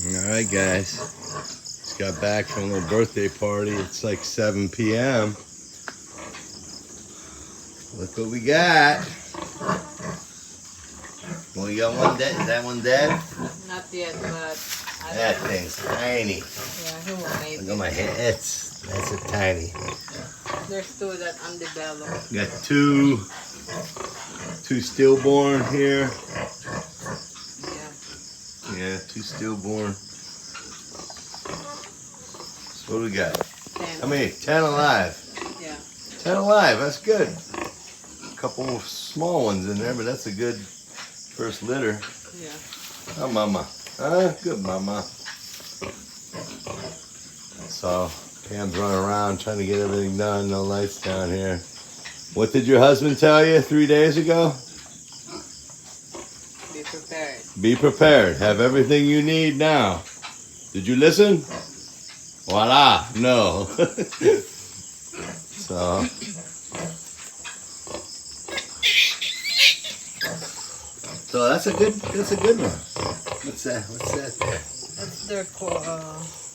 Alright guys, just got back from a little birthday party. It's like 7 p.m. Look what we got. Well, you got one dead? Is that one dead? Not yet, but... That thing's tiny. Yeah, he will make Look at my head. That's a tiny. There's two that undeveloped. Got two stillborn here. Yeah, two stillborn. So what do we got? 10. How many? 10 alive. Yeah. 10 alive, that's good. A couple of small ones in there, but that's a good first litter. Yeah. Oh, mama. Good mama. So, Pam's running around trying to get everything done. No lights down here. What did your husband tell you 3 days ago? Be prepared. Be prepared. Have everything you need now. Did you listen? Voila. No. So that's a good one. What's that? What's that there? That's their core,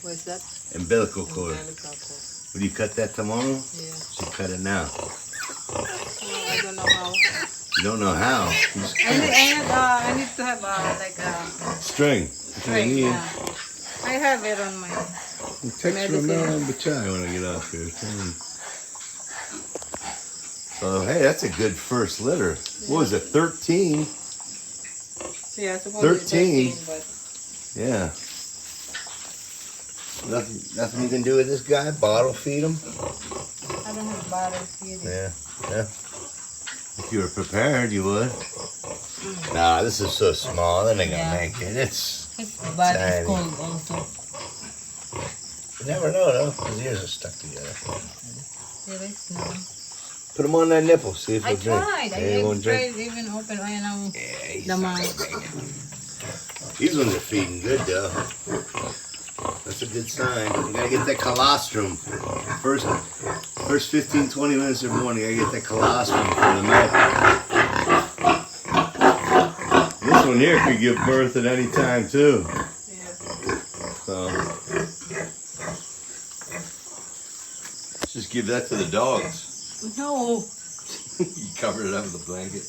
what is that? Umbilical cord. Umbilical cord. Will you cut that tomorrow? Yeah. You cut it now. Well, I don't know how. You don't know how. You just I need to have like a string. That's what I string. need. Yeah. I have it on my Text medicine. from Bachai when I get off here. So hey, that's a good first litter. What was it? 13. Yeah, supposed 13. 13, but Yeah. Nothing you can do with this guy? Bottle feed him? I don't have bottle feeding. Yeah. If you were prepared, you would. Nah, this is so small. They're not gonna make it. It's His body tiny. is cold also. You never know though. His ears are stuck together. It is now. Put them on that nipple. See if I he'll drink. tried. Yeah, he won't drink. tried even open He's the not mouth. gonna make it. These ones are feeding good though. That's a good sign. You gotta get that colostrum. First 15-20 minutes of the morning, you gotta get that colostrum for the milk. This one here could give birth at any time too. Yeah. So let's just give that to the dogs. No. You covered it up with a blanket.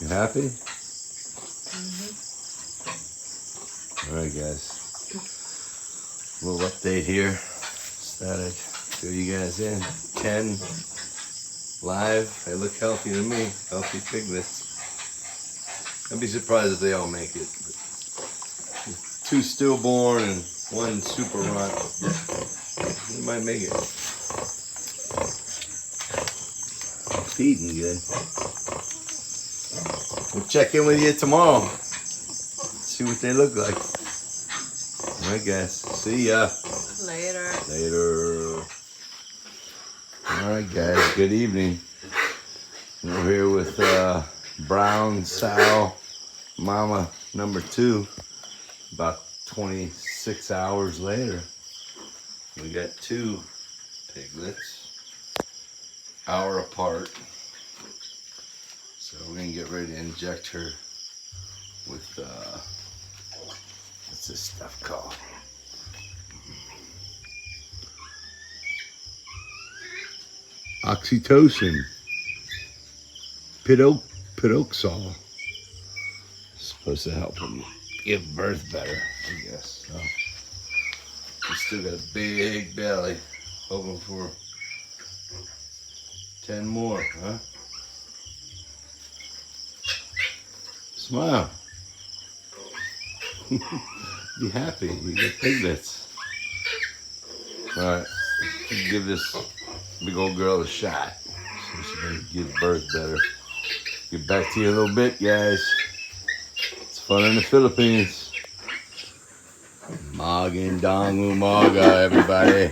You happy? All right, guys. A little update here. Just thought I'd fill you guys in. 10 live. They look healthy to me. Healthy piglets. I'd be surprised if they all make it. 2 stillborn and 1 super runt. They might make it. Feeding good. We'll check in with you tomorrow. See what they look like. Alright guys. See ya. Later. Later. Alright guys. Good evening. We're here with Brown Sow Mama number 2. About 26 hours later. We got 2 piglets. Hour apart. So we're gonna get ready to inject her with what's this stuff called? Oxytocin. Pidoxal. Supposed to help him give birth better, I guess. So he's still got a big belly. Hoping for 10 more, huh? Smile. Be happy. You get piglets. Alright. Give this big old girl a shot. So she can give birth better. Get back to you in a little bit, guys. It's fun in the Philippines. Magin Dong Umaga, everybody.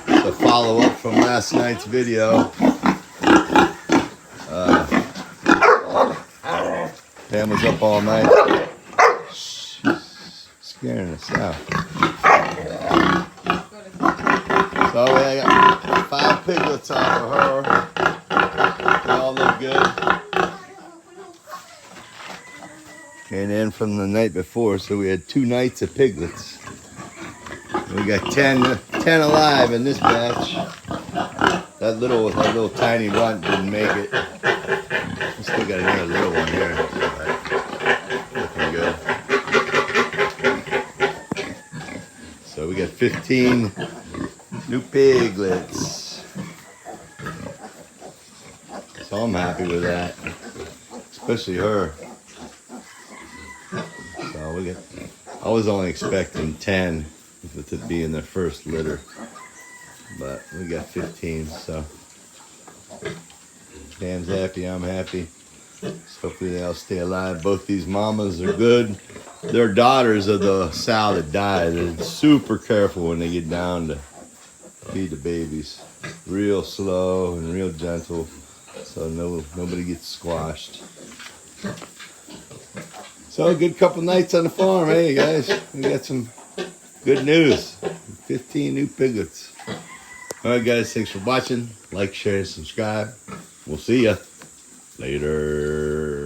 It's a follow-up from last night's video. Pam was up all night. She's scaring us out. So I got 5 piglets off of her. They all look good. Came in from the night before, so we had 2 nights of piglets. We got 10 alive in this batch. That little tiny runt didn't make it. We still got another little one here. Looking good. So we got 15 new piglets. So I'm happy with that. Especially her. So I was only expecting 10 to be in the first litter. But we got 15, so Dan's happy, I'm happy. So hopefully they'll stay alive. Both these mamas are good. They're daughters of the sow that died. They're super careful when they get down to feed the babies. Real slow and real gentle, so nobody gets squashed. So a good couple nights on the farm, hey guys. We got some good news. 15 new piglets. Alright guys, thanks for watching. Like, share, and subscribe. We'll see ya later.